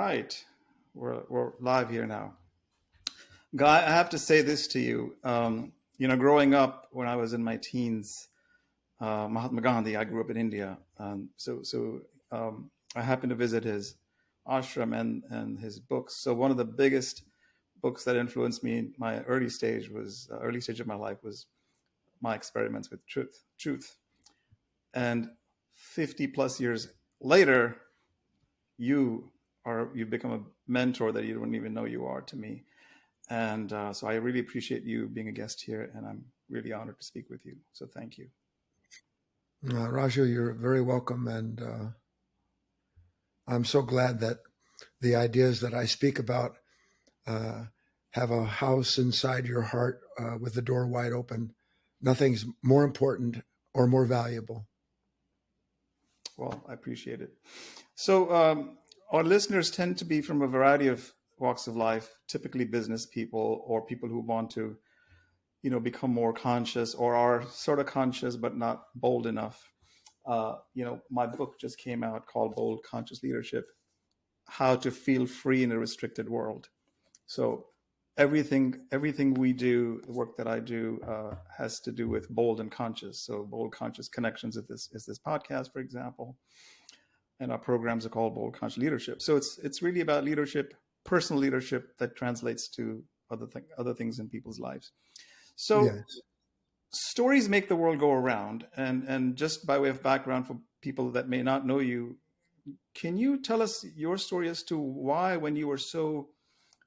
right, we're live here now. Guy, I have to say this to you. Growing up when I was in my teens, Mahatma Gandhi, I grew up in India. I happened to visit his ashram and his books. So one of the biggest books that influenced me in my early stage of my life was my experiments with truth. And 50 plus years later, you've become a mentor that you don't even know you are to me. And so I really appreciate you being a guest here, and I'm really honored to speak with you. So thank you. Raju, you're very welcome. And I'm so glad that the ideas that I speak about have a house inside your heart with the door wide open. Nothing's more important or more valuable. Well, I appreciate it. So our listeners tend to be from a variety of walks of life, typically business people or people who want to, become more conscious or are sort of conscious but not bold enough. My book just came out called Bold Conscious Leadership: How to Feel Free in a Restricted World. So everything we do, the work that I do, has to do with bold and conscious. So bold conscious connections is this podcast, for example, and our programs are called Bold Conscious Leadership. So it's really about leadership, personal leadership that translates to other things in people's lives. So yes. Stories make the world go around, and just by way of background for people that may not know you, can you tell us your story as to why, when you were so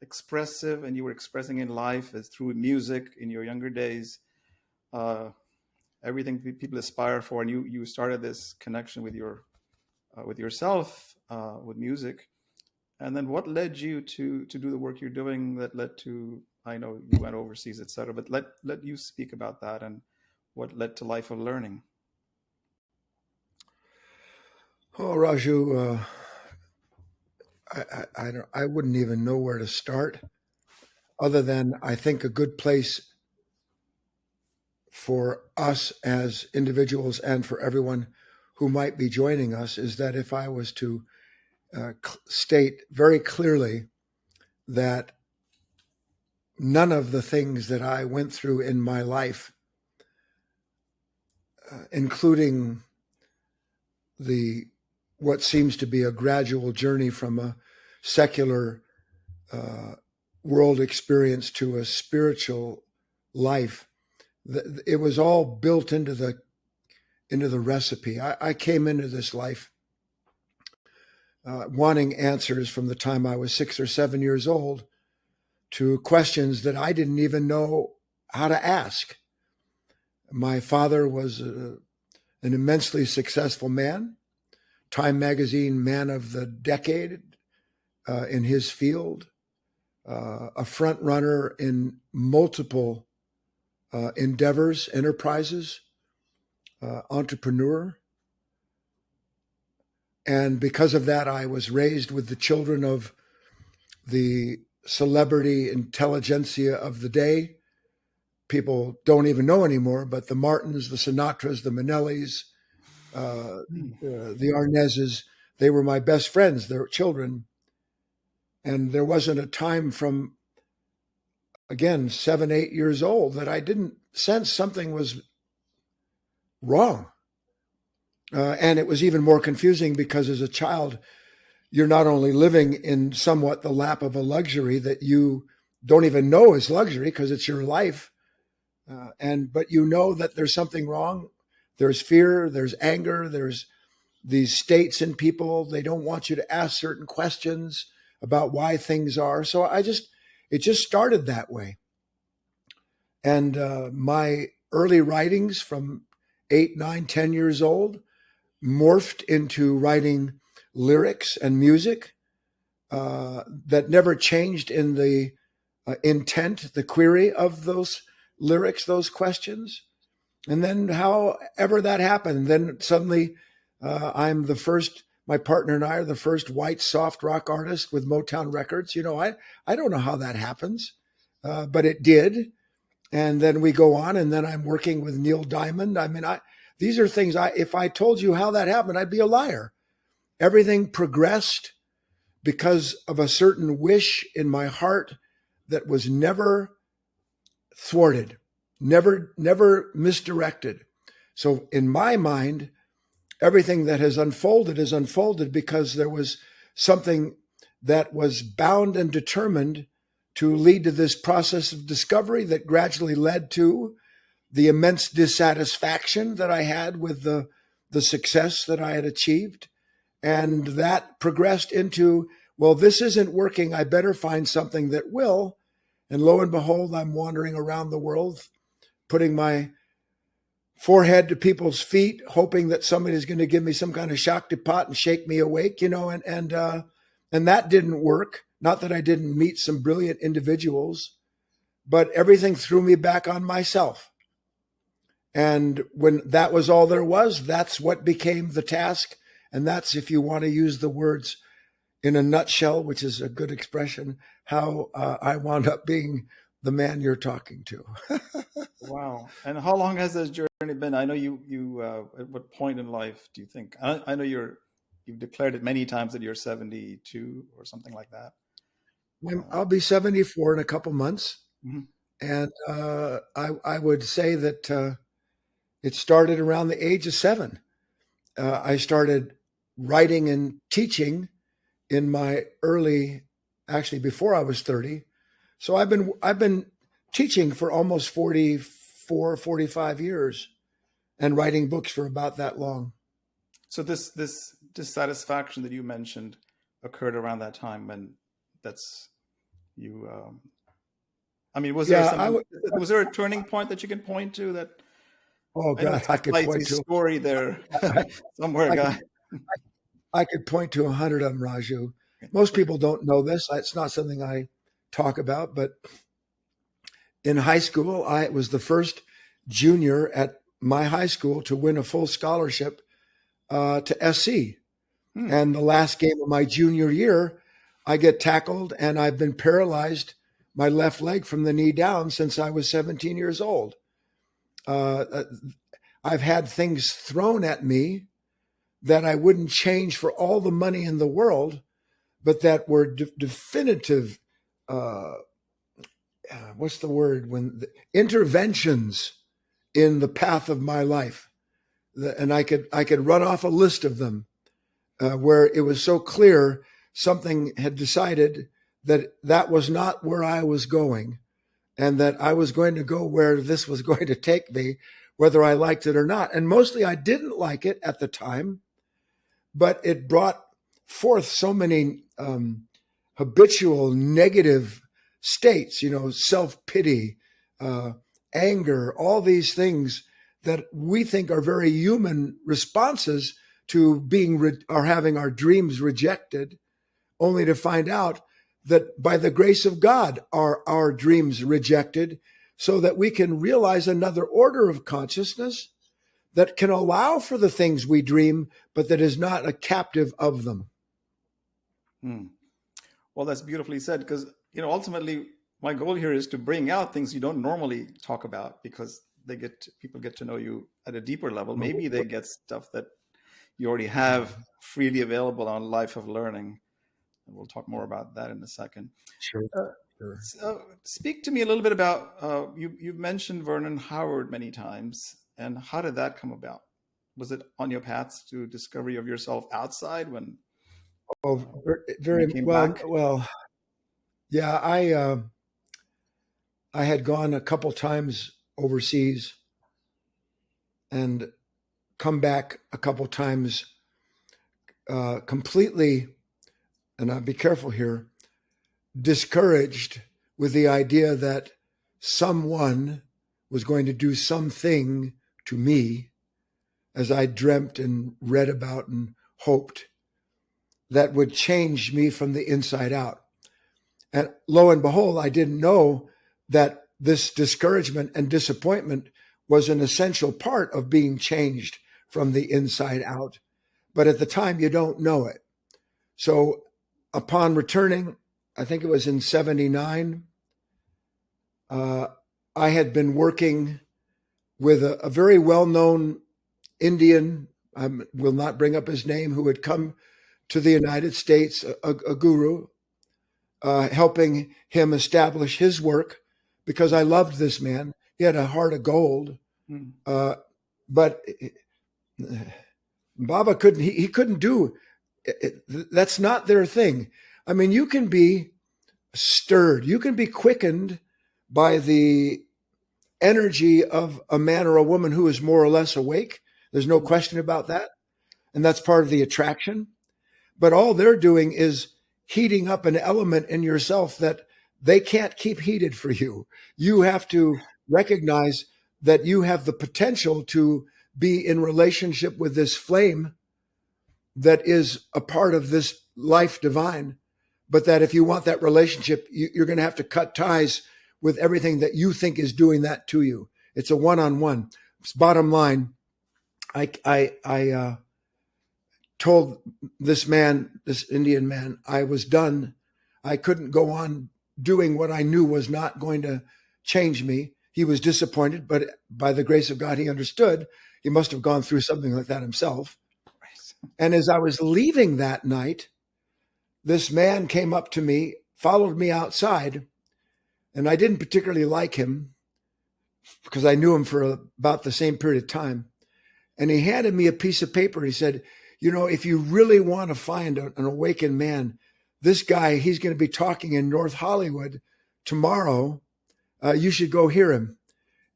expressive and you were expressing in life as through music in your younger days, everything people aspire for, and you started this connection with yourself, with music, and then what led you to do the work you're doing that led to, I know you went overseas, et cetera, but let you speak about that and what led to Life of Learning. Oh, Raju, I wouldn't even know where to start, other than I think a good place for us as individuals and for everyone who might be joining us is that if I was to state very clearly that none of the things that I went through in my life, including what seems to be a gradual journey from a secular world experience to a spiritual life, it was all built into the recipe. I came into this life wanting answers from the time I was 6 or 7 years old to questions that I didn't even know how to ask. My father was an immensely successful man, Time Magazine Man of the Decade in his field, a front runner in multiple endeavors, enterprises, entrepreneur. And because of that, I was raised with the children of the celebrity intelligentsia of the day. People don't even know anymore, but the Martins, the Sinatras, the Minnellis, the Arnezes, they were my best friends, their children. And there wasn't a time from, again, 7, 8 years old that I didn't sense something was wrong. And it was even more confusing because as a child, you're not only living in somewhat the lap of a luxury that you don't even know is luxury because it's your life. But you know that there's something wrong. There's fear, there's anger, there's these states in people. They don't want you to ask certain questions about why things are. So it just started that way. And my early writings from 8, 9, 10 years old morphed into writing lyrics and music that never changed in the intent, the query of those lyrics, those questions. And then however that happened, then suddenly I'm the first, my partner and I are the first white soft rock artist with Motown Records. I don't know how that happens, but it did. And then we go on, and then I'm working with Neil Diamond. I mean, these are things if I told you how that happened, I'd be a liar. Everything progressed because of a certain wish in my heart that was never thwarted, never misdirected. So in my mind, everything that has unfolded is unfolded because there was something that was bound and determined to lead to this process of discovery that gradually led to the immense dissatisfaction that I had with the success that I had achieved. And that progressed into, well, this isn't working. I better find something that will. And lo and behold, I'm wandering around the world, putting my forehead to people's feet, hoping that somebody's going to give me some kind of Shakti pot and shake me awake, and that didn't work. Not that I didn't meet some brilliant individuals, but everything threw me back on myself. And when that was all there was, that's what became the task. And that's, if you want to use the words in a nutshell, which is a good expression, how I wound up being the man you're talking to. Wow. And how long has this journey been? I know you at what point in life do you think? I know you've declared it many times that you're 72 or something like that. I'll be 74 in a couple months. Mhm. And I would say that it started around the age of 7. I started writing and teaching in my actually before I was 30. So I've been teaching for almost 44, 45 years and writing books for about that long. So this dissatisfaction that you mentioned occurred around that time when that's you. I mean, was there was there a turning point that you can point to that? Oh God, I could point to story there somewhere, Guy. I could point to 100 of them, Raju. Most people don't know this. It's not something I talk about, but in high school, I was the first junior at my high school to win a full scholarship to SC. And the last game of my junior year, I get tackled and I've been paralyzed my left leg from the knee down since I was 17 years old. I've had things thrown at me that I wouldn't change for all the money in the world, but that were definitive, what's the word, interventions in the path of my life. And I could run off a list of them where it was so clear something had decided that was not where I was going, and that I was going to go where this was going to take me, whether I liked it or not. And mostly I didn't like it at the time, but it brought forth so many habitual negative states, self-pity, anger, all these things that we think are very human responses to having our dreams rejected, only to find out that by the grace of God are our dreams rejected, so that we can realize another order of consciousness that can allow for the things we dream, but that is not a captive of them. Well, that's beautifully said, because ultimately my goal here is to bring out things you don't normally talk about, because people get to know you at a deeper level. Maybe they get stuff that you already have freely available on Life of Learning. And we'll talk more about that in a second. Sure. So speak to me a little bit about, you've mentioned Vernon Howard many times, and how did that come about? Was it on your path to discovery of yourself outside when? Oh, very well. Back? Well, yeah, I had gone a couple times overseas and come back a couple times completely, and I'll be careful here, discouraged with the idea that someone was going to do something to me, as I dreamt and read about and hoped, that would change me from the inside out. And lo and behold, I didn't know that this discouragement and disappointment was an essential part of being changed from the inside out. But at the time, you don't know it. So upon returning, I think it was in 79, I had been working with a very well-known Indian, I will not bring up his name, who had come to the United States, a guru, helping him establish his work because I loved this man. He had a heart of gold, but Baba couldn't. He couldn't do it. That's not their thing. I mean, you can be stirred, you can be quickened by the energy of a man or a woman who is more or less awake. There's no question about that. And that's part of the attraction. But all they're doing is heating up an element in yourself that they can't keep heated for you. You have to recognize that you have the potential to be in relationship with this flame that is a part of this life divine. But that if you want that relationship, you're going to have to cut ties with everything that you think is doing that to you. It's a one-on-one. Bottom line, I told this man, this Indian man, I was done. I couldn't go on doing what I knew was not going to change me. He was disappointed, but by the grace of God, he understood. He must have gone through something like that himself. And as I was leaving that night, this man came up to me, followed me outside, and I didn't particularly like him because I knew him for about the same period of time. And he handed me a piece of paper. He said, you know, if you really want to find an awakened man, this guy, he's going to be talking in North Hollywood tomorrow. You should go hear him.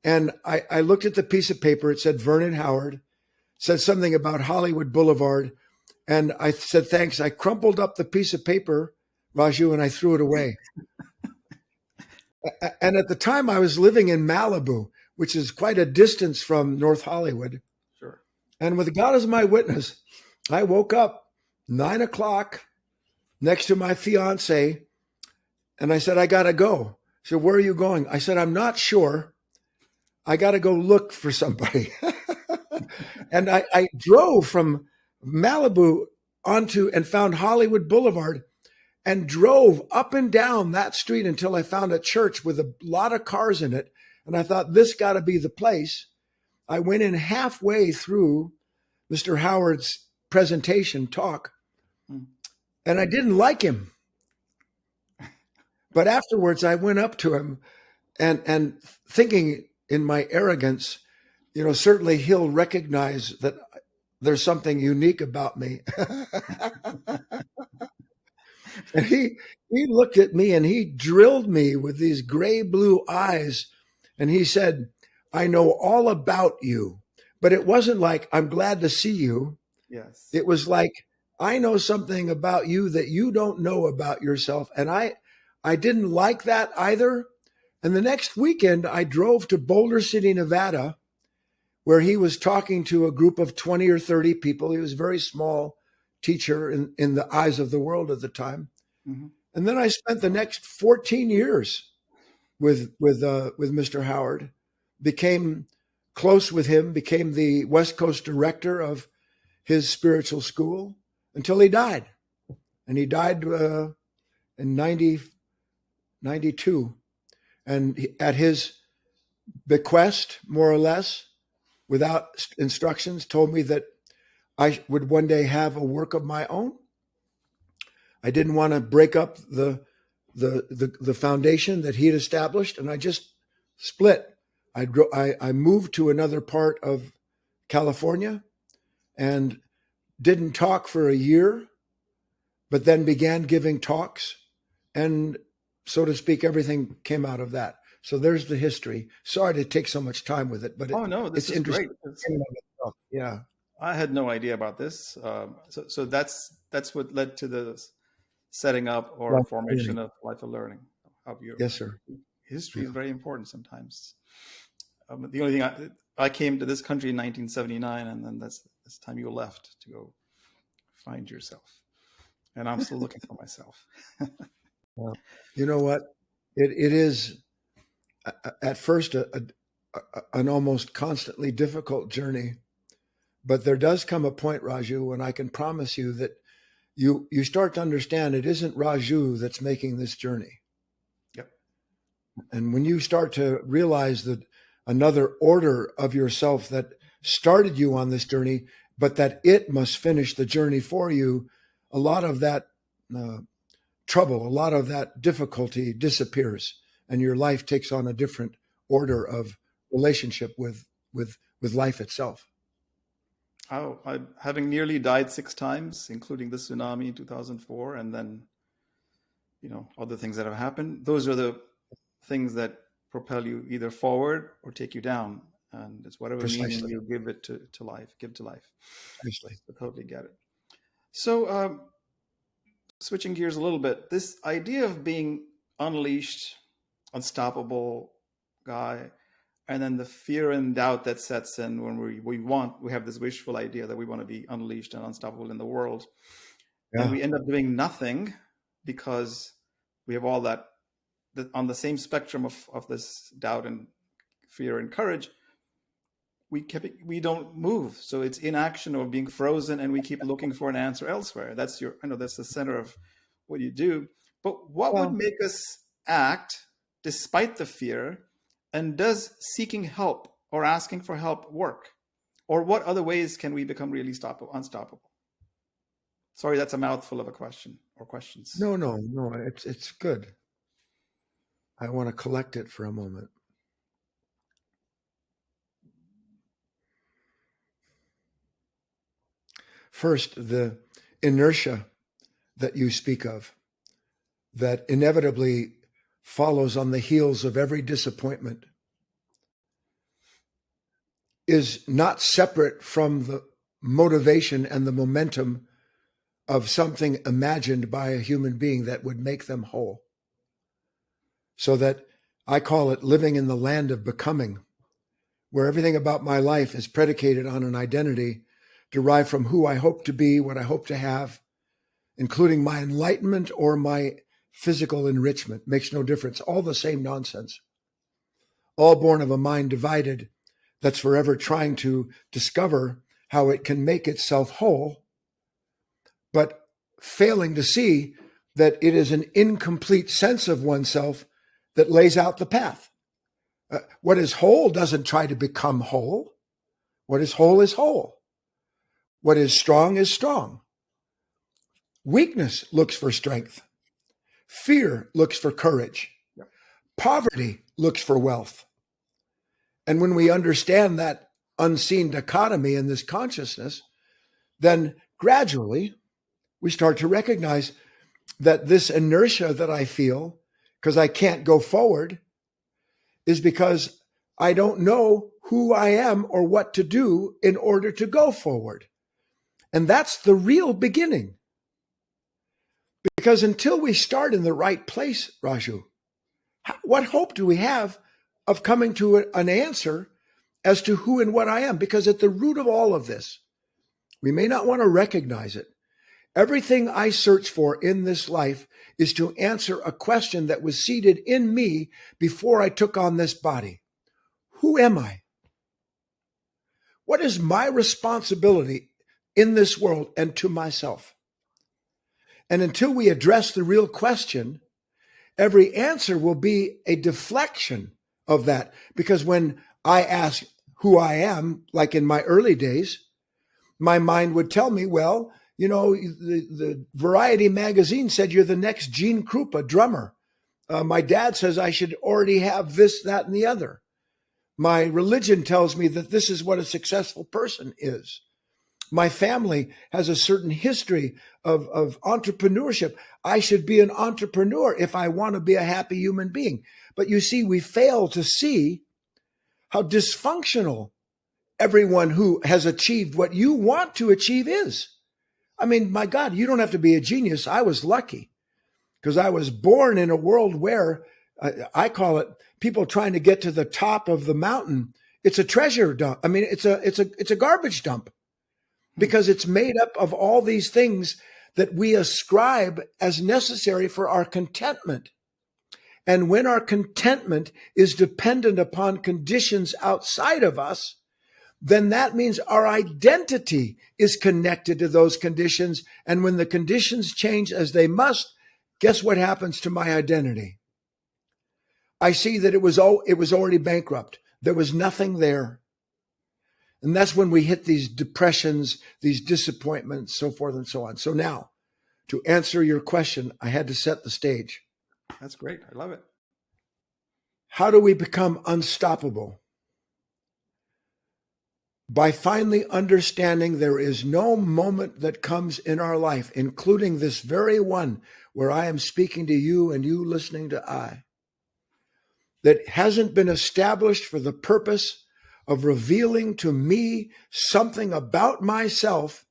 And I looked at the piece of paper. It said Vernon Howard, said something about Hollywood Boulevard. And I said, thanks. I crumpled up the piece of paper, Raju, and I threw it away. And at the time I was living in Malibu, which is quite a distance from North Hollywood. Sure. And with God as my witness, I woke up 9 o'clock next to my fiance. And I said, I got to go. She said, where are you going? I said, I'm not sure. I got to go look for somebody. And I drove from Malibu onto and found Hollywood Boulevard and drove up and down that street until I found a church with a lot of cars in it. And I thought, this got to be the place. I went in halfway through Mr. Howard's presentation talk, and I didn't like him. But afterwards, I went up to him and thinking in my arrogance, you know, certainly he'll recognize that there's something unique about me. And he looked at me and he drilled me with these gray blue eyes. And he said, I know all about you. But it wasn't like, I'm glad to see you. Yes. It was like, I know something about you that you don't know about yourself. And I didn't like that either. And the next weekend, I drove to Boulder City, Nevada, where he was talking to a group of 20 or 30 people. He was a very small teacher in the eyes of the world at the time. Mm-hmm. And then I spent the next 14 years with Mr. Howard, became close with him, became the West Coast director of his spiritual school until he died. And he died in 92. And at his bequest, more or less, without instructions, told me that I would one day have a work of my own. I didn't want to break up the foundation that he had established, and I just split. I moved to another part of California and didn't talk for a year, but then began giving talks, and so to speak, everything came out of that. So there's the history. Sorry to take so much time with it, but this is interesting. Great. Yeah, I had no idea about this. So that's what led to the setting up or formation of Life of Learning. How beautiful. Yes, sir. History is very important sometimes. The only thing I came to this country in 1979, and then that's the time you left to go find yourself. And I'm still looking for myself. Well, you know what? It is at first an almost constantly difficult journey, but there does come a point, Raju, when I can promise you that you start to understand it isn't Raju that's making this journey. Yep. And when you start to realize that another order of yourself that started you on this journey, but that it must finish the journey for you, a lot of that trouble, a lot of that difficulty disappears, and your life takes on a different order of relationship with life itself. Oh, having nearly died 6 times, including the tsunami in 2004, and then, other things that have happened. Those are the things that propel you either forward or take you down. And it's whatever meaning Precisely. you give it to life, give to life. Precisely. I totally get it. So, switching gears a little bit, this idea of being unleashed, unstoppable guy, and then the fear and doubt that sets in when we have this wishful idea that we want to be unleashed and unstoppable in the world, and Yeah. we end up doing nothing because we have all that on the same spectrum of this doubt and fear and courage. We don't move, so it's inaction or being frozen, and we keep looking for an answer elsewhere. I know that's the center of what you do. But what would Well, make us act despite the fear? And does seeking help or asking for help work? Or what other ways can we become really unstoppable? Sorry, that's a mouthful of a question or questions. no. It's good. I want to collect it for a moment. First, the inertia that you speak of, that inevitably follows on the heels of every disappointment, is not separate from the motivation and the momentum of something imagined by a human being that would make them whole. So that I call it living in the land of becoming, where everything about my life is predicated on an identity derived from who I hope to be, what I hope to have, including my enlightenment or my physical enrichment. Makes no difference. All the same nonsense. All born of a mind divided that's forever trying to discover how it can make itself whole, but failing to see that it is an incomplete sense of oneself that lays out the path. What is whole doesn't try to become whole. What is whole is whole. What is strong is strong. Weakness looks for strength. Fear looks for courage. Yep. Poverty looks for wealth. And when we understand that unseen dichotomy in this consciousness, then gradually we start to recognize that this inertia that I feel, because I can't go forward, is because I don't know who I am or what to do in order to go forward. And that's the real beginning. Because until we start in the right place, Raju, what hope do we have of coming to an answer as to who and what I am? Because at the root of all of this, we may not want to recognize it. Everything I search for in this life is to answer a question that was seated in me before I took on this body. Who am I? What is my responsibility in this world and to myself? And until we address the real question, every answer will be a deflection of that. Because when I ask who I am, like in my early days, my mind would tell me, well, the Variety magazine said you're the next Gene Krupa drummer. My dad says I should already have this, that, and the other. My religion tells me that this is what a successful person is. My family has a certain history of entrepreneurship. I should be an entrepreneur if I want to be a happy human being. But you see, we fail to see how dysfunctional everyone who has achieved what you want to achieve is. I mean, my God, you don't have to be a genius. I was lucky because I was born in a world where I call it people trying to get to the top of the mountain. It's a treasure dump. I mean, it's a garbage dump because it's made up of all these things that we ascribe as necessary for our contentment. And when our contentment is dependent upon conditions outside of us, then that means our identity is connected to those conditions. And when the conditions change as they must, guess what happens to my identity? I see that it was already bankrupt. There was nothing there. And that's when we hit these depressions, these disappointments, so forth and so on. So now to answer your question, I had to set the stage. That's great. I love it. How do we become unstoppable? By finally understanding there is no moment that comes in our life, including this very one where I am speaking to you and you listening to I, that hasn't been established for the purpose of revealing to me something about myself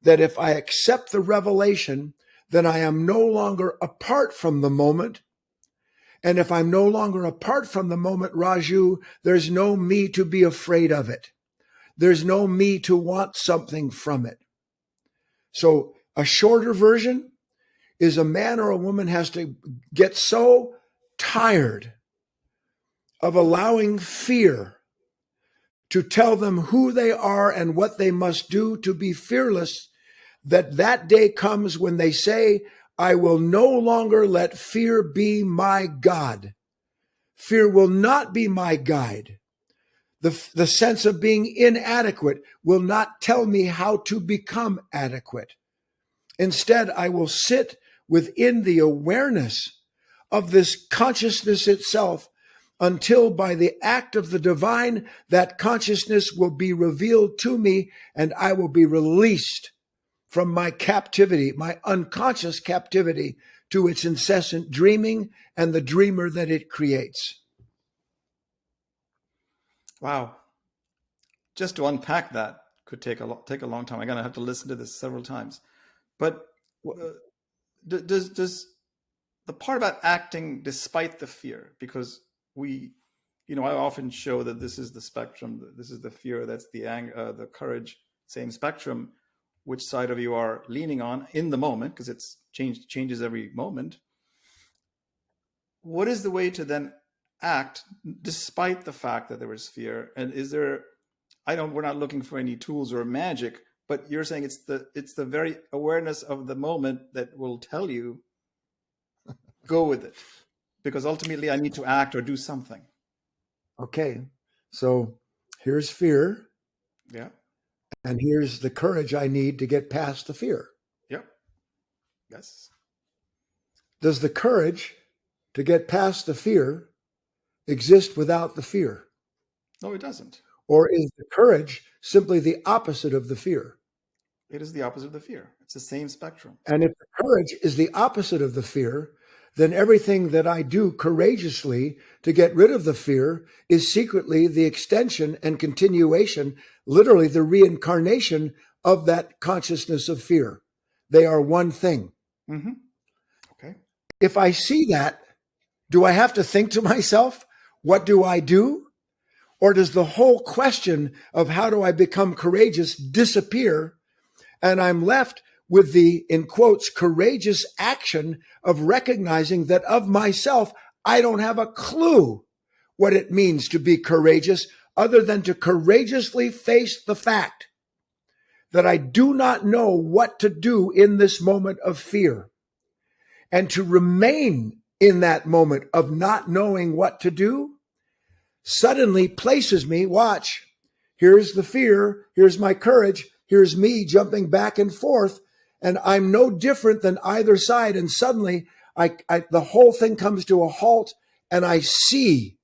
that if I accept the revelation, then I am no longer apart from the moment. And if I'm no longer apart from the moment, Raju, there's no me to be afraid of it. There's no me to want something from it. So a shorter version is a man or a woman has to get so tired of allowing fear to tell them who they are and what they must do to be fearless, that day comes when they say, I will no longer let fear be my God. Fear will not be my guide. The sense of being inadequate will not tell me how to become adequate. Instead, I will sit within the awareness of this consciousness itself until by the act of the divine, that consciousness will be revealed to me and I will be released from my captivity, my unconscious captivity to its incessant dreaming and the dreamer that it creates. Wow. Just to unpack that could take a long time. I'm gonna have to listen to this several times. But does the part about acting despite the fear, because we, I often show that this is the spectrum. This is the fear. That's the anger, the courage. Same spectrum. Which side of you are leaning on in the moment, because it's changes every moment. What is the way to then act despite the fact that there was fear? And is there? We're not looking for any tools or magic, but you're saying it's the very awareness of the moment that will tell you, go with it, because ultimately I need to act or do something. Okay, so here's fear. Yeah. And here's the courage I need to get past the fear. Yep. Yes. Does the courage to get past the fear exist without the fear? No, it doesn't. Or is the courage simply the opposite of the fear? It is the opposite of the fear. It's the same spectrum. And if the courage is the opposite of the fear, then everything that I do courageously to get rid of the fear is secretly the extension and continuation, literally the reincarnation of that consciousness of fear. They are one thing. Mm-hmm. Okay. If I see that, do I have to think to myself, what do I do? Or does the whole question of how do I become courageous disappear, and I'm left with the, in quotes, courageous action of recognizing that of myself, I don't have a clue what it means to be courageous other than to courageously face the fact that I do not know what to do in this moment of fear, and to remain in that moment of not knowing what to do suddenly places me, watch, here's the fear, here's my courage, here's me jumping back and forth, and I'm no different than either side. And suddenly the whole thing comes to a halt, and I see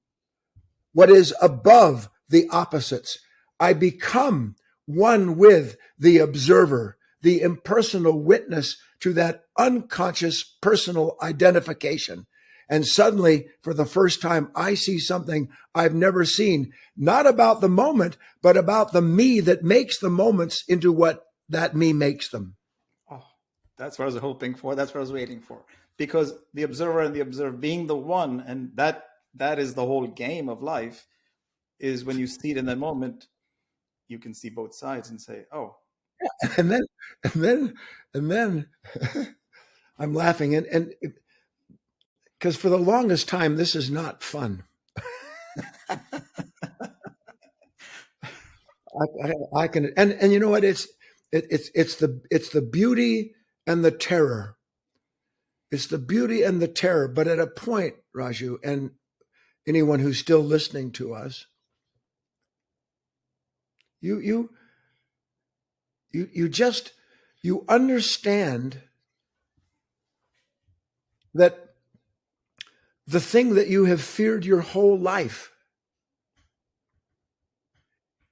what is above the opposites. I become one with the observer, the impersonal witness to that unconscious personal identification. And suddenly, for the first time, I see something I've never seen, not about the moment, but about the me that makes the moments into what that me makes them. Oh, that's what I was hoping for. That's what I was waiting for. Because the observer and the observed being the one, and that is the whole game of life, is when you see it in that moment, you can see both sides and say, oh. And then I'm laughing. And because for the longest time, this is not fun. I can, and you know what? It's the beauty and the terror. It's the beauty and the terror. But at a point, Raju, and anyone who's still listening to us, you understand that the thing that you have feared your whole life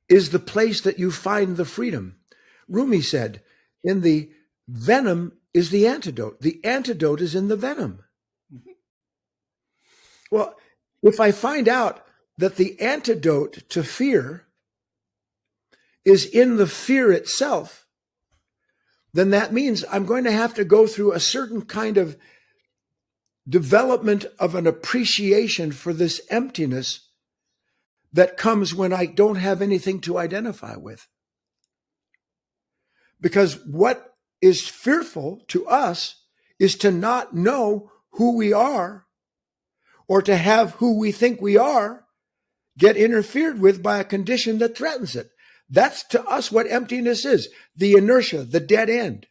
is the place that you find the freedom. Rumi said, in the venom is the antidote. The antidote is in the venom. Well, if I find out that the antidote to fear is in the fear itself, then that means I'm going to have to go through a certain kind of development of an appreciation for this emptiness that comes when I don't have anything to identify with. Because what is fearful to us is to not know who we are, or to have who we think we are get interfered with by a condition that threatens it. That's to us what emptiness is, the inertia, the dead end.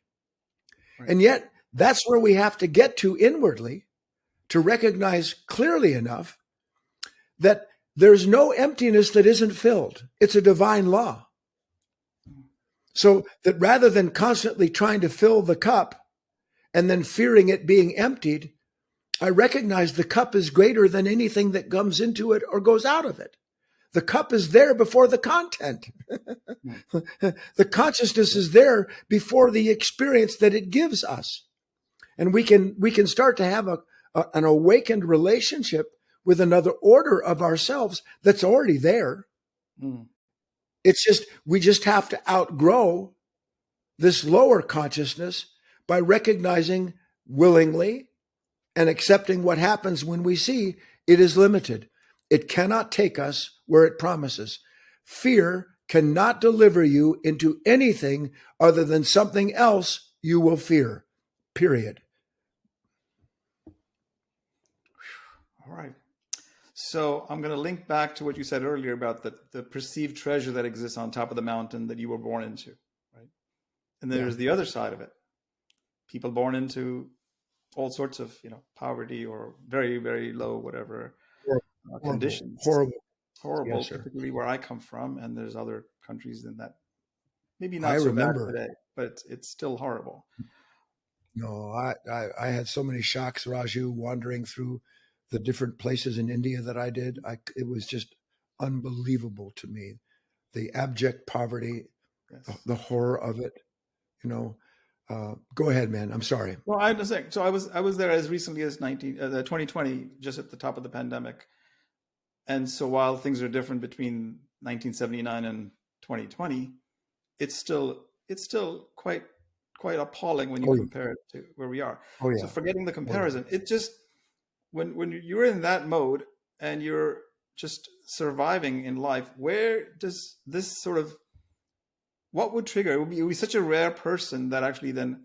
Right. And yet that's where we have to get to inwardly to recognize clearly enough that there's no emptiness that isn't filled. It's a divine law. So that rather than constantly trying to fill the cup and then fearing it being emptied, I recognize the cup is greater than anything that comes into it or goes out of it. The cup is there before the content. The consciousness is there before the experience that it gives us. And we can start to have an awakened relationship with another order of ourselves that's already there. It's just, we just have to outgrow this lower consciousness by recognizing willingly and accepting what happens when we see it is limited. It cannot take us where it promises. Fear cannot deliver you into anything other than something else you will fear, period. All right. So I'm going to link back to what you said earlier about the perceived treasure that exists on top of the mountain that you were born into, right? And then there's the other side of it. People born into all sorts of, poverty or very, very low, whatever conditions. Horrible. Yes, particularly where I come from. And there's other countries in that, maybe not I so remember. bad today, but it's still horrible. No, I had so many shocks, Raju, wandering through the different places in India that I did. It was just unbelievable to me. The abject poverty, yes. The horror of it, go ahead, man. I'm sorry. Well, I'm just saying, so I was there as recently as 2020, just at the top of the pandemic. And so while things are different between 1979 and 2020, it's still quite appalling when you compare it to where we are. Oh, yeah. So forgetting the comparison, it just, when you're in that mode and you're just surviving in life, where does this sort of, what would trigger? It would be such a rare person that actually then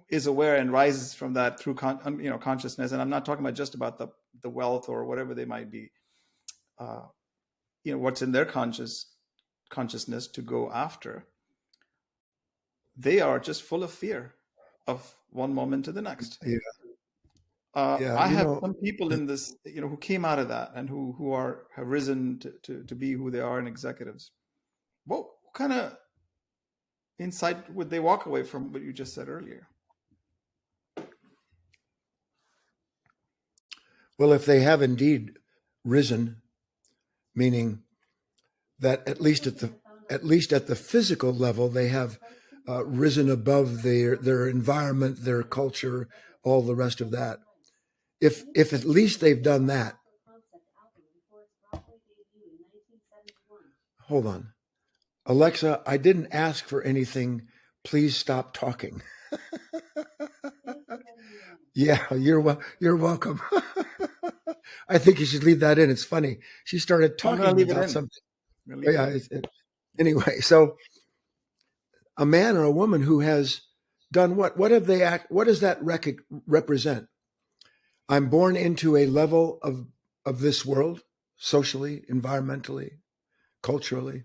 is aware and rises from that through consciousness. And I'm not talking about just about the wealth or whatever they might be, what's in their consciousness to go after. They are just full of fear of one moment to the next. Yeah. I have some people in this, who came out of that and who have risen to be who they are and executives. What kind of insight would they walk away from what you just said earlier? Well, if they have indeed risen, meaning that at least at the physical level, they have risen above their environment, their culture, all the rest of that. If at least they've done that. Hold on. Alexa, I didn't ask for anything. Please stop talking. Yeah, you're welcome. I think you should leave that in. It's funny. She started talking about something. Yeah. Anyway, so a man or a woman who has done what? What have they act? What does that represent? I'm born into a level of this world, socially, environmentally, culturally.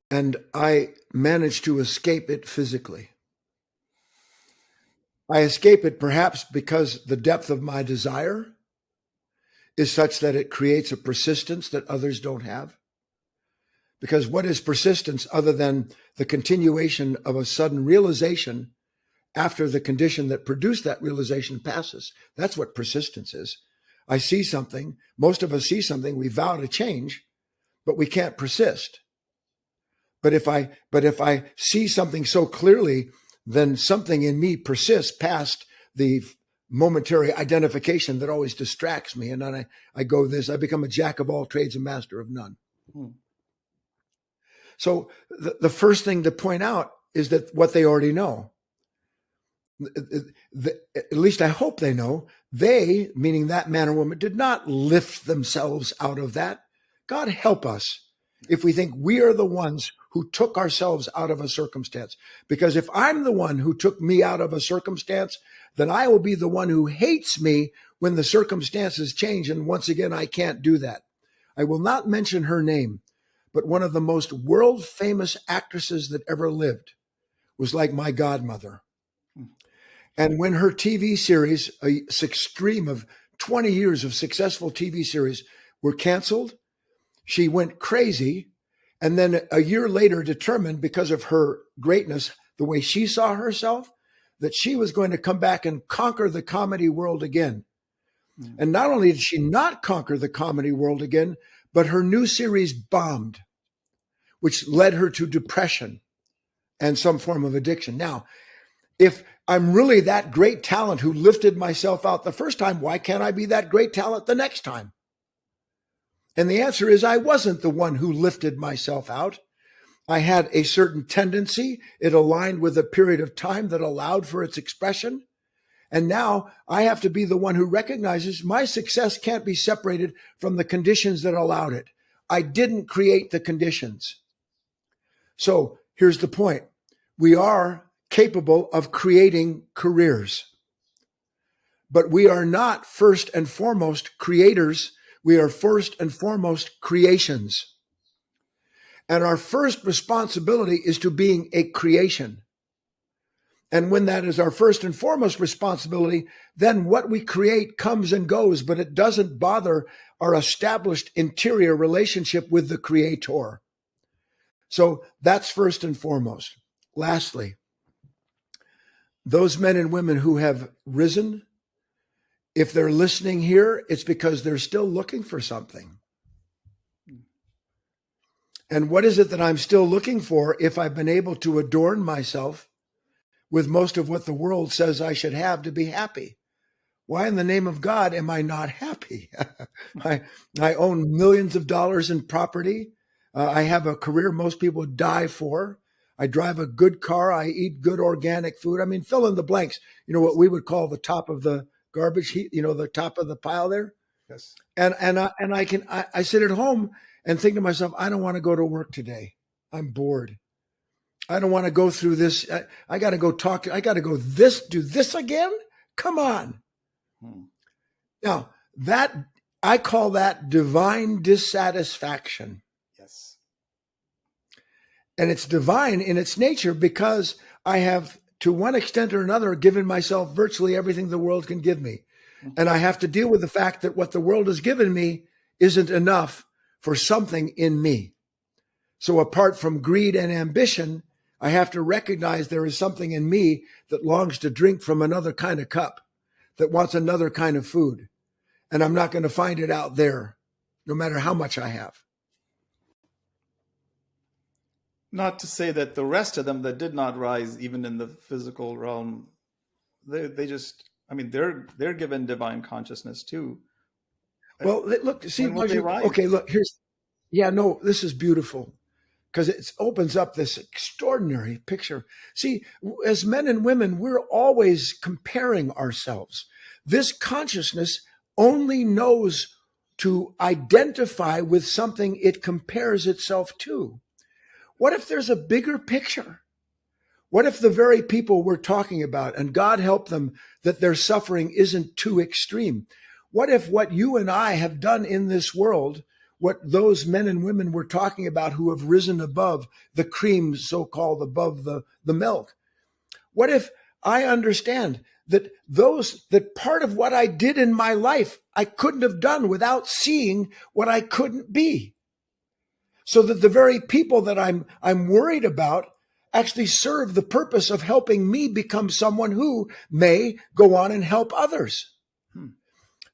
And I managed to escape it physically. I escape it perhaps because the depth of my desire is such that it creates a persistence that others don't have. Because what is persistence other than the continuation of a sudden realization after the condition that produced that realization passes. That's what persistence is. I see something. Most of us see something. We vow to change, but we can't persist. But if I see something so clearly, then something in me persists past the momentary identification that always distracts me. And then I become a jack of all trades, a master of none. So the first thing to point out is that what they already know, at least I hope they know, they, meaning that man or woman, did not lift themselves out of that. God help us if we think we are the ones who took ourselves out of a circumstance. Because if I'm the one who took me out of a circumstance, then I will be the one who hates me when the circumstances change. And once again, I can't do that. I will not mention her name, but one of the most world famous actresses that ever lived was like my godmother. And when her TV series, a stream of 20 years of successful TV series were canceled, she went crazy. And then a year later determined, because of her greatness, the way she saw herself, that she was going to come back and conquer the comedy world again. And not only did she not conquer the comedy world again, but her new series bombed, which led her to depression and some form of addiction. Now, if I'm really that great talent who lifted myself out the first time, why can't I be that great talent the next time? And the answer is I wasn't the one who lifted myself out. I had a certain tendency. It aligned with a period of time that allowed for its expression. And now I have to be the one who recognizes my success can't be separated from the conditions that allowed it. I didn't create the conditions. So here's the point. We are capable of creating careers, but we are not first and foremost creators. We are first and foremost creations. And our first responsibility is to being a creation. And when that is our first and foremost responsibility, then what we create comes and goes, but it doesn't bother our established interior relationship with the creator. So that's first and foremost. Lastly, those men and women who have risen, if they're listening here, it's because they're still looking for something. And what is it that I'm still looking for if I've been able to adorn myself with most of what the world says I should have to be happy? Why in the name of God am I not happy? I own millions of dollars in property. I have a career most people die for. I drive a good car. I eat good organic food. I mean, fill in the blanks. You know, what we would call the top of the garbage heap, you know, the top of the pile there. Yes. And I sit at home and think to myself, I don't want to go to work today. I'm bored. I don't want to go through this. I got to go talk. I got to go do this again. Come on. Now that I call that divine dissatisfaction. Yes. And it's divine in its nature because I have, to one extent or another, given myself virtually everything the world can give me. And I have to deal with the fact that what the world has given me isn't enough for something in me. So apart from greed and ambition, I have to recognize there is something in me that longs to drink from another kind of cup, that wants another kind of food. And I'm not going to find it out there, no matter how much I have. Not to say that the rest of them that did not rise, even in the physical realm, they just, I mean, they're given divine consciousness too. Well, look, see, Raju, okay, look, this is beautiful because it opens up this extraordinary picture. See, as men and women, we're always comparing ourselves. This consciousness only knows to identify with something it compares itself to. What if there's a bigger picture? What if the very people we're talking about, and God help them that their suffering isn't too extreme? What if what you and I have done in this world, what those men and women we're talking about who have risen above the cream, so-called above the milk, what if I understand that part of what I did in my life, I couldn't have done without seeing what I couldn't be? So that the very people that I'm worried about actually serve the purpose of helping me become someone who may go on and help others.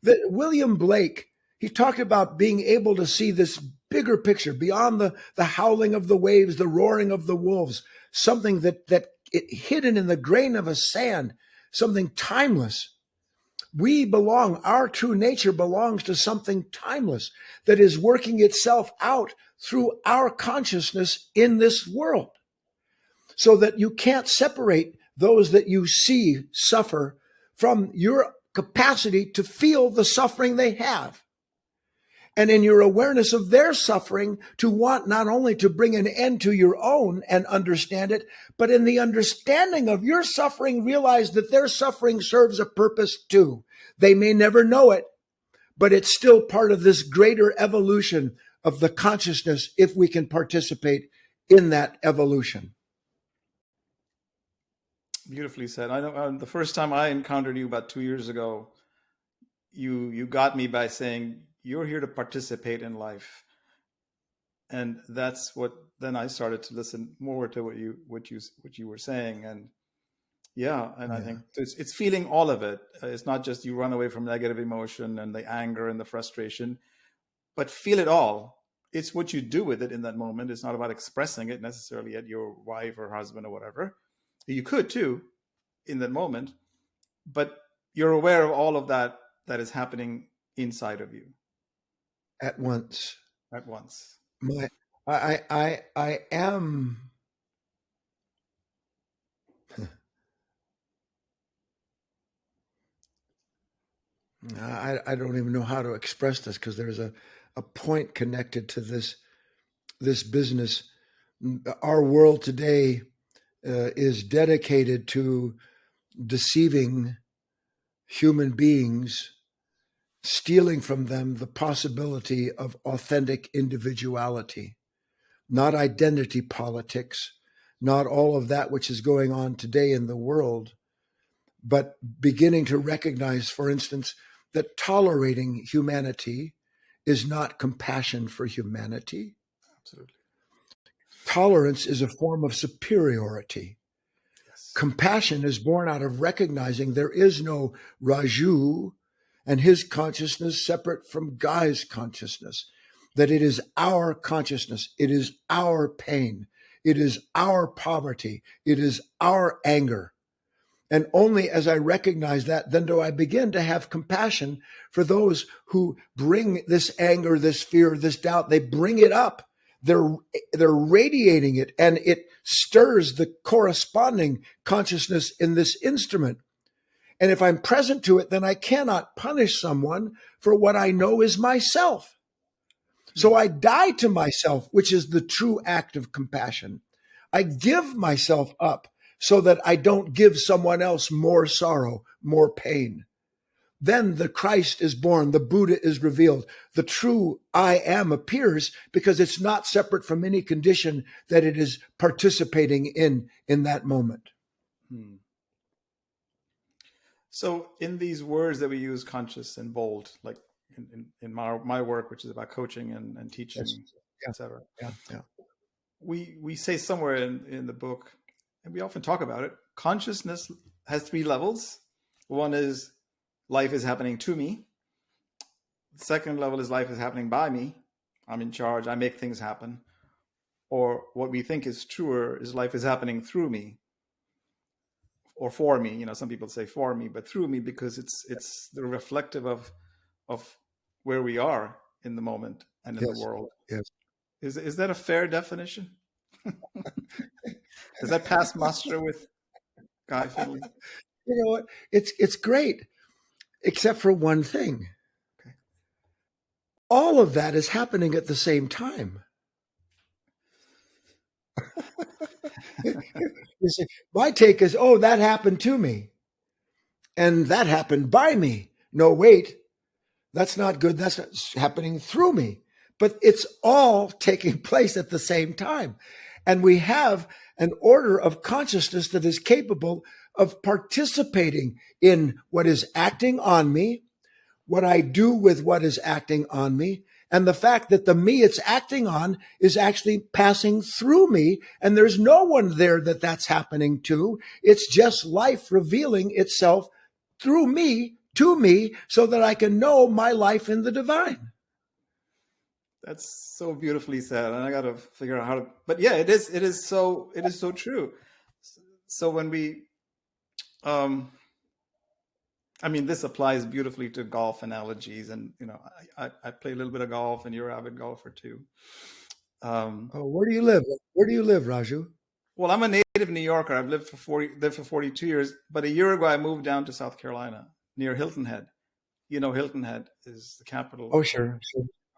That William Blake, he talked about being able to see this bigger picture beyond the howling of the waves, the roaring of the wolves, something that hidden in the grain of a sand, something timeless. We belong, our true nature belongs to something timeless that is working itself out through our consciousness in this world. So that you can't separate those that you see suffer from your capacity to feel the suffering they have. And in your awareness of their suffering, to want not only to bring an end to your own and understand it, but in the understanding of your suffering, realize that their suffering serves a purpose too. They may never know it, but it's still part of this greater evolution of the consciousness if we can participate in that evolution. Beautifully said. I know the first time I encountered you about 2 years ago, you got me by saying, you're here to participate in life. And that's what, then I started to listen more to what you were saying. And I think it's feeling all of it. It's not just you run away from negative emotion and the anger and the frustration, but feel it all. It's what you do with it in that moment. It's not about expressing it necessarily at your wife or husband or whatever. You could too in that moment, but you're aware of all of that is happening inside of you. At once. I am. I don't even know how to express this, because there's a point connected to this business. Our world today is dedicated to deceiving human beings, stealing from them the possibility of authentic individuality, not identity politics, not all of that which is going on today in the world, but beginning to recognize, for instance, that tolerating humanity is not compassion for humanity. Absolutely. Tolerance is a form of superiority. Yes. Compassion is born out of recognizing there is no Raju and his consciousness separate from Guy's consciousness, that it is our consciousness, it is our pain, it is our poverty, it is our anger. And only as I recognize that, then do I begin to have compassion for those who bring this anger, this fear, this doubt. They bring it up. They're radiating it, and it stirs the corresponding consciousness in this instrument. And if I'm present to it, then I cannot punish someone for what I know is myself. So I die to myself, which is the true act of compassion. I give myself up so that I don't give someone else more sorrow, more pain. Then the Christ is born, the Buddha is revealed, the true I am appears, because it's not separate from any condition that it is participating in that moment. So in these words that we use, conscious and bold, like in my work, which is about coaching and teaching, etc. We say somewhere in the book, and we often talk about it, consciousness has 3 levels. One is life is happening to me. The second level is life is happening by me. I'm in charge. I make things happen. Or what we think is truer is life is happening through me or for me. Some people say for me, but through me, because it's the reflective of where we are in the moment and in the world. Yes. Is that a fair definition? Does that pass muster with Guy Finley? You know what? It's great, except for one thing. Okay. All of that is happening at the same time. You see, my take is, that happened to me. And that happened by me. No, wait, that's not good. That's not happening through me. But it's all taking place at the same time. And we have an order of consciousness that is capable of participating in what is acting on me, what I do with what is acting on me, And the fact that the me it's acting on is actually passing through me. And there's no one there that's happening to. It's just life revealing itself through me to me so that I can know my life in the divine. That's so beautifully said. And I got to figure out how to, but yeah, it is so true. So when we, I mean, this applies beautifully to golf analogies, and I play a little bit of golf, and you're an avid golfer too. Where do you live? Where do you live, Raju? Well, I'm a native New Yorker. I've lived for 42 years, but a year ago I moved down to South Carolina near Hilton Head. Hilton Head is the capital. Oh, sure.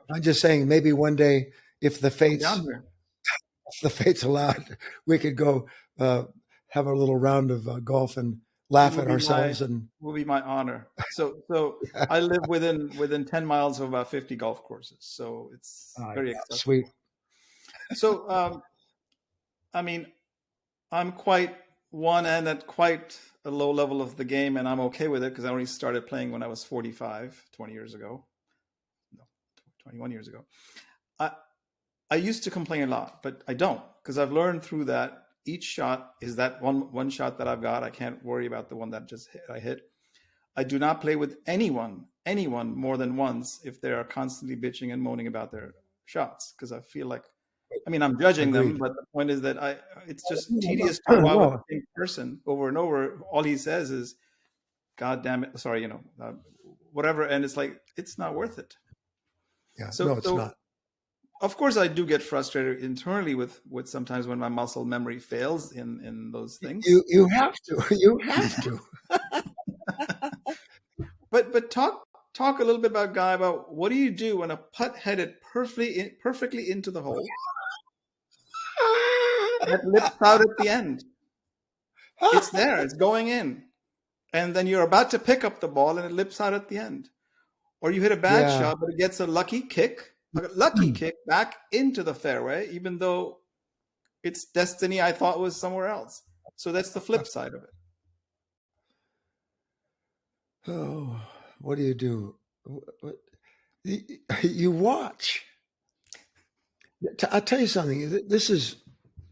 I'm just saying, maybe one day, if the fates allowed, we could go have a little round of golf and laugh at ourselves. And will be my honor. So I live within 10 miles of about 50 golf courses. So it's very accessible. Sweet. So, I mean, I'm quite at quite a low level of the game, and I'm okay with it because I only started playing when I was 45, 20 years ago. No, 21 years ago. I used to complain a lot, but I don't, because I've learned through that each shot is that one shot that I've got. I can't worry about the one that I hit. I do not play with anyone more than once if they are constantly bitching and moaning about their shots, because I feel like, I mean, I'm judging them, but the point is that it's just tedious to go out with the same person over and over. All he says is, "God damn it," sorry, whatever, and it's like, it's not worth it. Yeah, no, it's not. Of course, I do get frustrated internally with sometimes when my muscle memory fails in those things. You have to. But talk a little bit about Guy, about what do you do when a putt headed perfectly into the hole that lips out at the end? It's there, it's going in, and then you're about to pick up the ball and it lips out at the end, or you hit a bad shot but it gets a lucky kick back into the fairway, even though its destiny I thought was somewhere else. So that's the flip side of it. Oh, what do you do? You watch. I'll tell you something. This is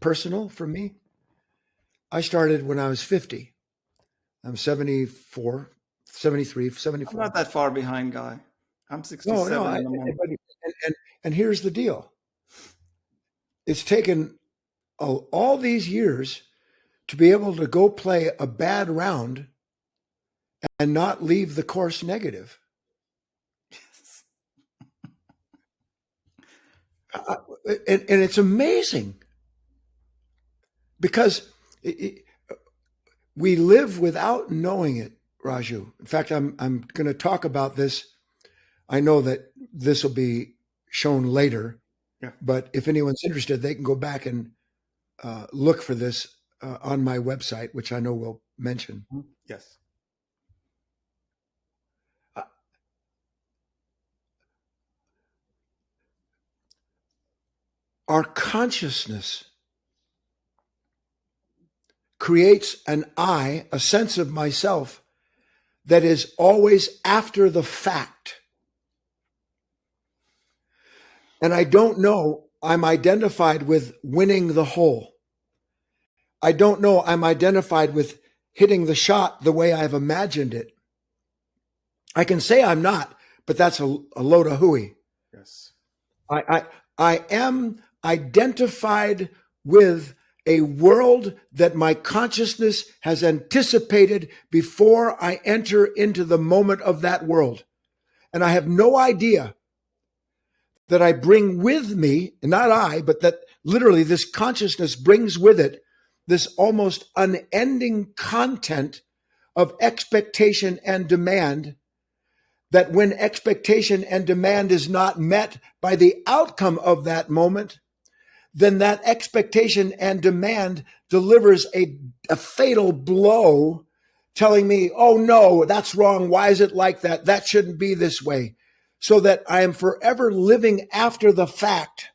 personal for me. I started when I was 50. I'm 74, 73, 74. I'm not that far behind, Guy. I'm 67. No, and here's the deal. It's taken all these years to be able to go play a bad round and not leave the course negative. Yes. And it's amazing because we live without knowing it, Raju. In fact, I'm going to talk about this. I know that this will be shown later, but if anyone's interested, they can go back and look for this on my website, which I know we'll mention. Yes. Our consciousness creates an I, a sense of myself, that is always after the fact. And I don't know I'm identified with winning the hole. I don't know I'm identified with hitting the shot the way I've imagined it. I can say I'm not, but that's a load of hooey. Yes. I am identified with a world that my consciousness has anticipated before I enter into the moment of that world. And I have no idea that I bring with me, not I, but that literally this consciousness brings with it this almost unending content of expectation and demand, that when expectation and demand is not met by the outcome of that moment, then that expectation and demand delivers a fatal blow, telling me, oh no, that's wrong. Why is it like that? That shouldn't be this way. So that I am forever living after the fact,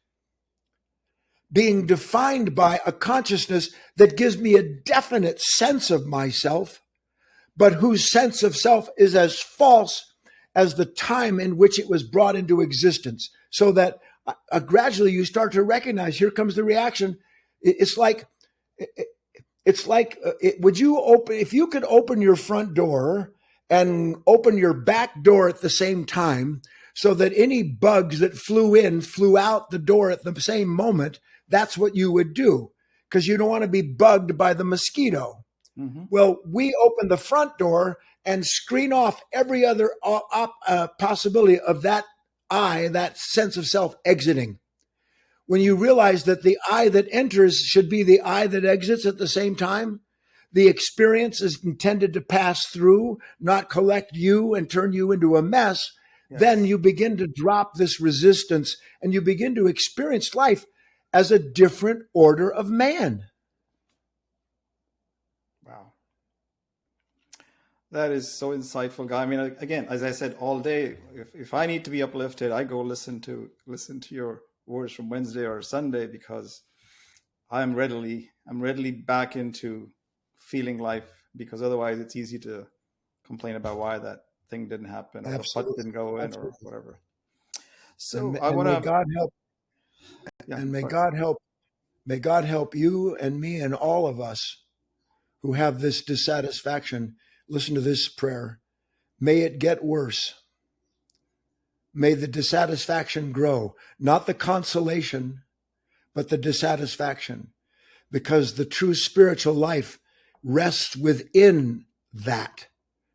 being defined by a consciousness that gives me a definite sense of myself, but whose sense of self is as false as the time in which it was brought into existence. so that gradually you start to recognize, here comes the reaction. It's like, would you open, if you could open your front door and open your back door at the same time, so that any bugs that flew out the door at the same moment, that's what you would do, because you don't want to be bugged by the mosquito. Mm-hmm. Well, we open the front door and screen off every other possibility of that sense of self exiting. When you realize that the I that enters should be the I that exits at the same time, the experience is intended to pass through, not collect you and turn you into a mess. Yes. Then you begin to drop this resistance and you begin to experience life as a different order of man. Wow. That is so insightful, Guy. I mean, again, as I said all day, if I need to be uplifted, I go listen to your words from Wednesday or Sunday, because I'm readily back into feeling life, because otherwise it's easy to complain about why that thing didn't happen, or the putt didn't go in, or whatever. So I want to. May God help. Yeah, and may God help. May God help you and me and all of us who have this dissatisfaction. Listen to this prayer. May it get worse. May the dissatisfaction grow, not the consolation, but the dissatisfaction, because the true spiritual life rests within that,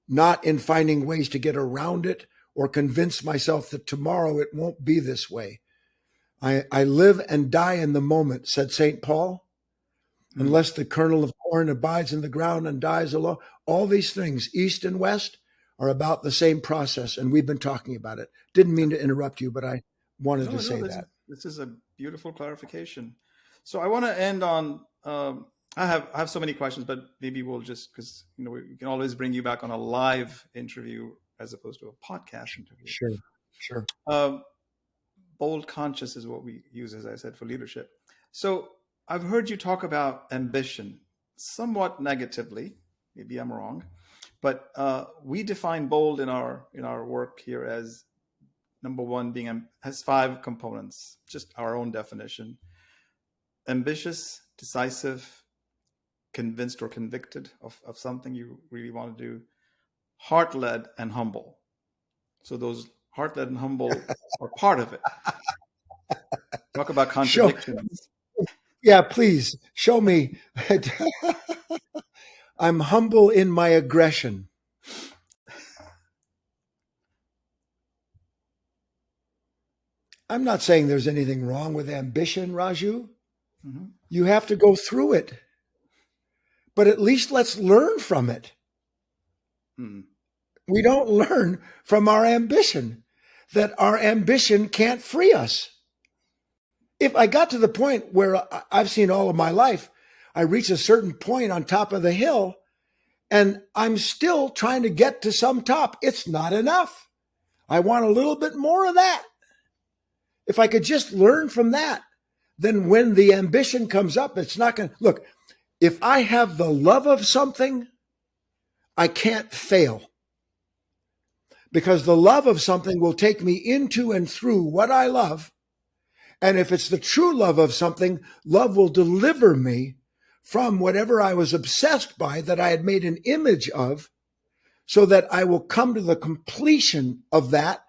not in finding ways to get around it or convince myself that tomorrow it won't be this way. I live and die in the moment, said St. Paul. Unless the kernel of corn abides in the ground and dies alone. All these things, east and west, are about the same process, and we've been talking about it. Didn't mean to interrupt you, but I wanted to say that. This is a beautiful clarification. So I want to end on, I have so many questions, but maybe we'll just, because we can always bring you back on a live interview as opposed to a podcast interview. Sure. Bold conscious is what we use, as I said, for leadership. So I've heard you talk about ambition somewhat negatively. Maybe I'm wrong, but we define bold in our work here as, number one, has 5 components, just our own definition: ambitious, decisive, convinced or convicted of something you really want to do, heart-led, and humble. So those heart-led and humble are part of it. Talk about contradictions. Yeah, please show me. I'm humble in my aggression. I'm not saying there's anything wrong with ambition, Raju. Mm-hmm. You have to go through it. But at least let's learn from it. Mm-hmm. We don't learn from our ambition, that our ambition can't free us. If I got to the point where I've seen all of my life, I reach a certain point on top of the hill and I'm still trying to get to some top. It's not enough. I want a little bit more of that. If I could just learn from that, then when the ambition comes up, it's not going to look. If I have the love of something, I can't fail, because the love of something will take me into and through what I love. And if it's the true love of something, love will deliver me from whatever I was obsessed by, that I had made an image of, so that I will come to the completion of that.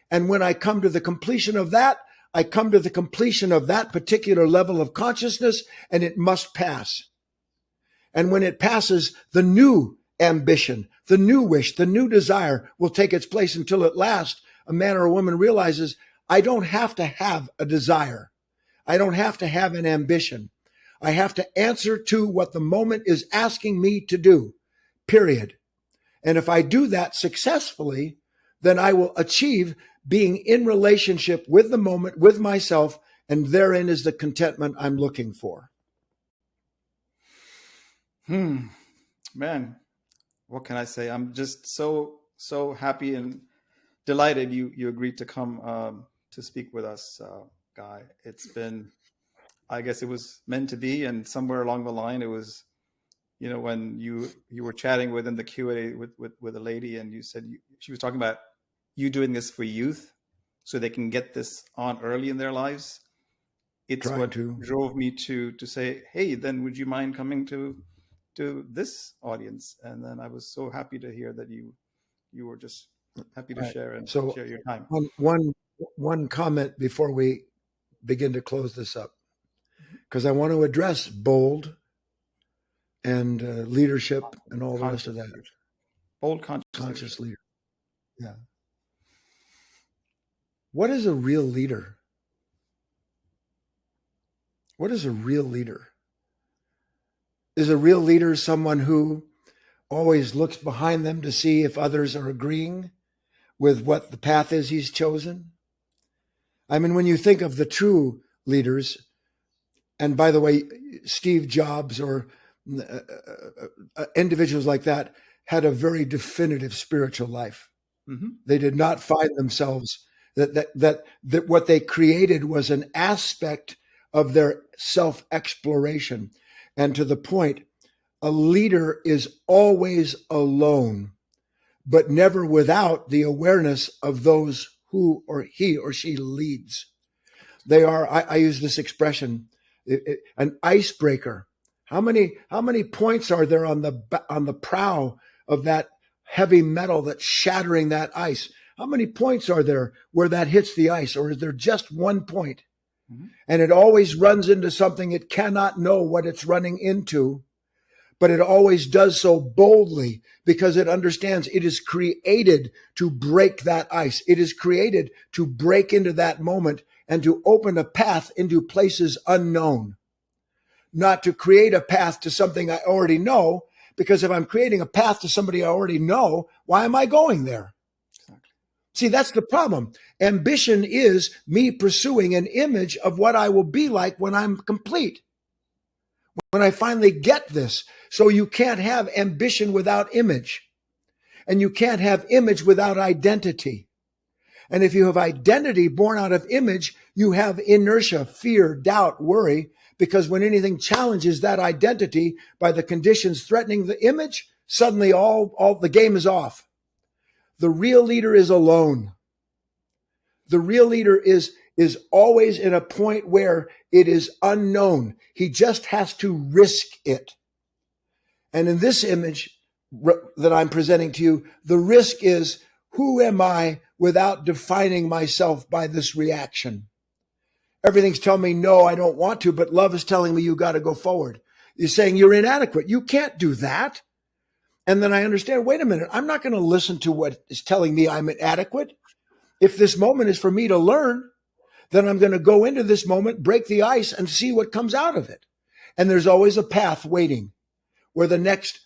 And when I come to the completion of that, I come to the completion of that particular level of consciousness, and it must pass. And when it passes, the new ambition, the new wish, the new desire will take its place, until at last a man or a woman realizes, I don't have to have a desire. I don't have to have an ambition. I have to answer to what the moment is asking me to do, period. And if I do that successfully, then I will achieve being in relationship with the moment, with myself, and therein is the contentment I'm looking for. Man, what can I say? I'm just so happy and delighted you agreed to come to speak with us, Guy. It's been, I guess it was meant to be, and somewhere along the line, it was, when you were chatting within the Q&A with a lady, and you said she was talking about you doing this for youth. so they can get this on early in their lives. It's Trying what to. drove me to say, hey, then would you mind coming to this audience? And then I was so happy to hear that you were just happy to Right. share and So share your time. one comment before we begin to close this up, because I want to address bold and leadership and all the rest of that. Leadership. Bold Conscious leader. Yeah. What is a real leader? What is a real leader? Is a real leader someone who always looks behind them to see if others are agreeing with what the path is he's chosen? I mean, when you think of the true leaders, and by the way, Steve Jobs or individuals like that had a very definitive spiritual life. Mm-hmm. They did not find themselves that what they created was an aspect of their self-exploration. And to the point, a leader is always alone, but never without the awareness of those who or he or she leads. They are, I use this expression, an icebreaker. How many points are there on the prow of that heavy metal that's shattering that ice? How many points are there where that hits the ice? Or is there just one point? Mm-hmm. And it always runs into something it cannot know what it's running into, but it always does so boldly because it understands it is created to break that ice. It is created to break into that moment and to open a path into places unknown, not to create a path to something I already know, because if I'm creating a path to somebody I already know, why am I going there? Exactly. See, that's the problem. Ambition is me pursuing an image of what I will be like when I'm complete, when I finally get this. So you can't have ambition without image, and you can't have image without identity. And if you have identity born out of image, you have inertia, fear, doubt, worry, because when anything challenges that identity by the conditions threatening the image, suddenly all the game is off. The real leader is alone. The real leader is always in a point where it is unknown. He just has to risk it. And in this image that I'm presenting to you, the risk is, who am I without defining myself by this reaction? Everything's telling me, no, I don't want to, but love is telling me you got to go forward. You're saying you're inadequate. You can't do that. And then I understand, wait a minute, I'm not going to listen to what is telling me I'm inadequate. If this moment is for me to learn, then I'm going to go into this moment, break the ice, and see what comes out of it. And there's always a path waiting where the next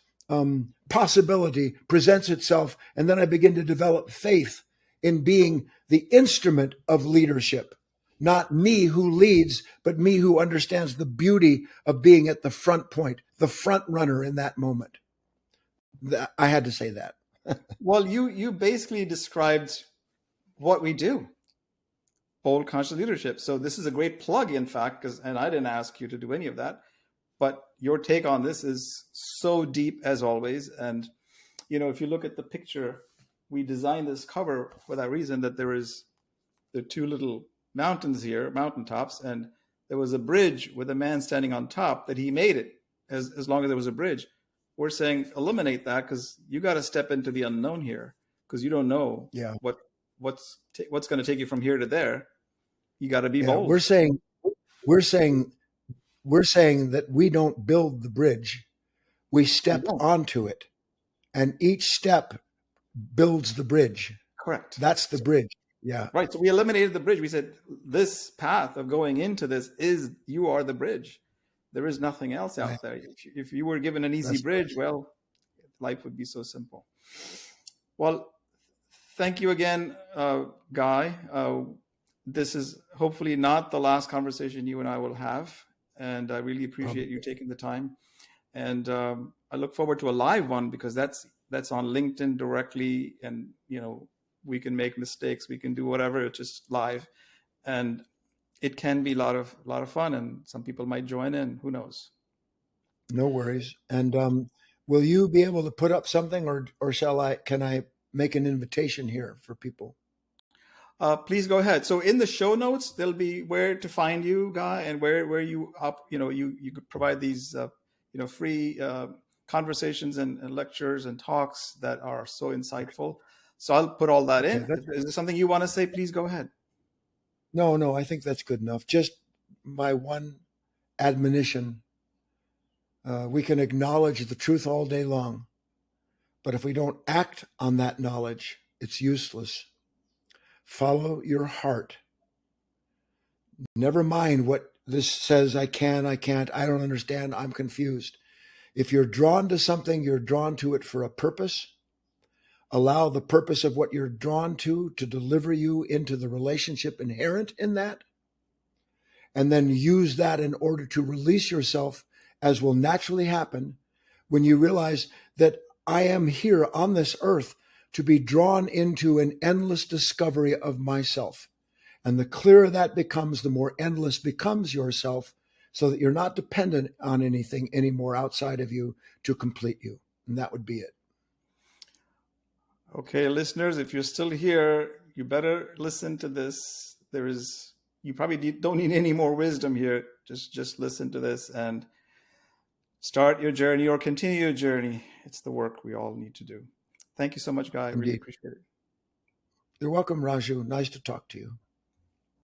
possibility presents itself. And then I begin to develop faith in being the instrument of leadership. Not me who leads, but me who understands the beauty of being at the front point, the front runner in that moment. I had to say that. Well, you basically described what we do, bold conscious leadership. So this is a great plug, in fact, and I didn't ask you to do any of that, but your take on this is so deep as always. And, if you look at the picture, we designed this cover for that reason, that there are two little mountains here, mountaintops, and there was a bridge with a man standing on top that he made it as long as there was a bridge. We're saying eliminate that, because you got to step into the unknown here, because you don't know what's going to take you from here to there. You got to be bold. We're saying that we don't build the bridge. We step onto it, and each step builds the bridge. Correct. That's the bridge. Yeah. Right. So we eliminated the bridge. We said this path of going into this you are the bridge. There is nothing else out there. If you were given an easy bridge, well, life would be so simple. Well, thank you again, Guy. This is hopefully not the last conversation you and I will have. And I really appreciate you taking the time. And I look forward to a live one, because that's on LinkedIn directly. And, we can make mistakes. We can do whatever. It's just live. And it can be a lot of fun, and some people might join in. Who knows? No worries. And will you be able to put up something, or can I make an invitation here for people? Please go ahead. So in the show notes, there'll be where to find you, Guy, and where you up. You could provide these free conversations and lectures and talks that are so insightful. So I'll put all that Okay, in. Is there something you want to say? Please go ahead. no, I think that's good enough. Just my one admonition: we can acknowledge the truth all day long, but if we don't act on that knowledge, it's useless. Follow your heart. Never mind what this says. I can't. I don't understand. I'm confused. If you're drawn to something, you're drawn to it for a purpose. Allow the purpose of what you're drawn to deliver you into the relationship inherent in that. And then use that in order to release yourself, as will naturally happen when you realize that I am here on this earth to be drawn into an endless discovery of myself. And the clearer that becomes, the more endless becomes yourself, so that you're not dependent on anything anymore outside of you to complete you. And that would be it. Okay, listeners, if you're still here, you better listen to this. You probably don't need any more wisdom here. Just listen to this and start your journey or continue your journey. It's the work we all need to do. Thank you so much, Guy. I really appreciate it. You're welcome, Raju. Nice to talk to you.